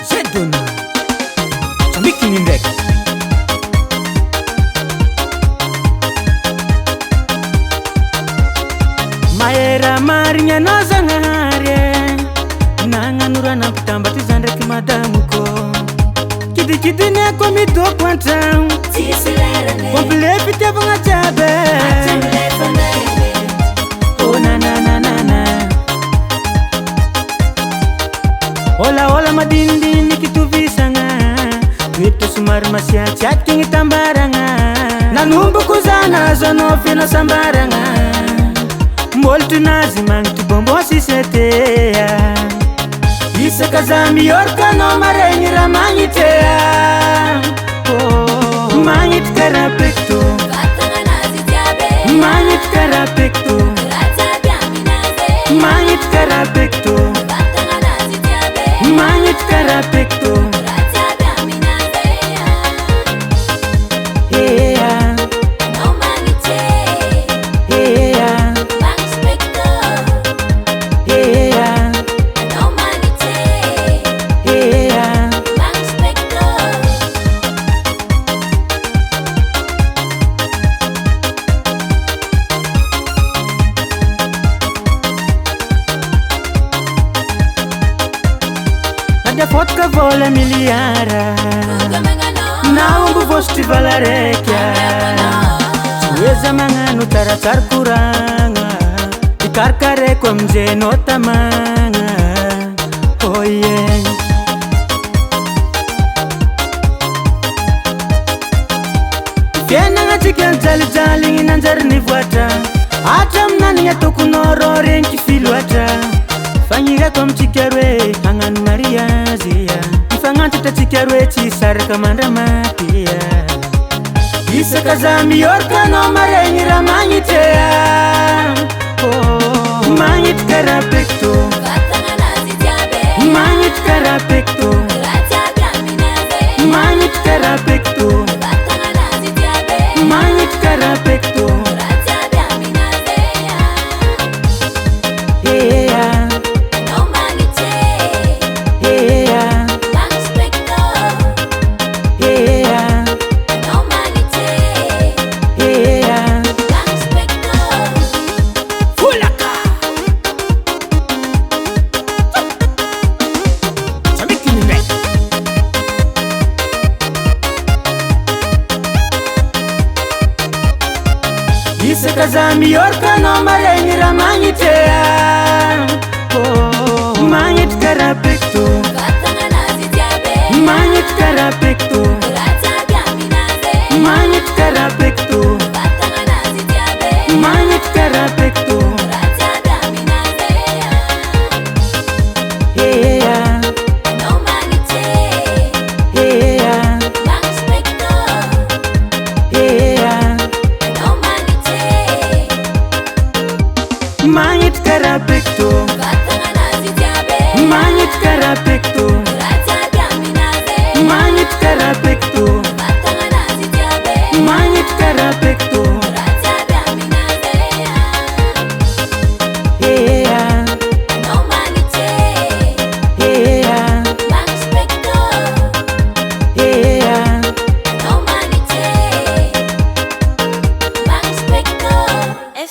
Zedona Samikiny ndraiky mahera marigny anao zagnahary nagnan'orana ampitambatry zany ndraiky madamoko kidikidiny ako midoko an-tragno complet fitiavagna jiaby oh nanananana olaola madinidiniky tovisagna toetra somary masiatsiaky gny tambaragna nanomboko zanazo anao fena sambaragna molotry nazy magnitry bonbon sisetea isaka za mioraka anao maregny raha magnitea magnitry karaha pekto magnitry karaha pekto magnitry karaha pekto magnitry karaha pekto Fotka vola miliara naombo vosotry vala raika tsy hoe za magnano tsaratsara koragna ikarikareiko amizay anao tamagna oye fiainagna atsika anjalijaligny nanjary nivoatra hatraminanigny atokonao rô regniky filoatra fagnirako amitsika roe hagnano mariazia ifagnantitra atsika roe tsy saraka mandramatia isaka za mioraka anao maregny raha magnitea magnitry karaha pekto magnitry karaha pekto magnitry karaha pekto magnitry karaha pekto isaka za mioraka anao maregny raha magnitea magnitry karaha pekto magnitry karaha pekto magnitry karaha pekto magnitry karaha pekto magnitry karaha pekto magnitry karaha pekto magnitry karaha pekto magnitry karaha pekto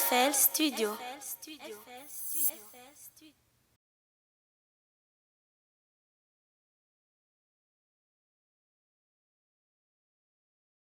FL Studio.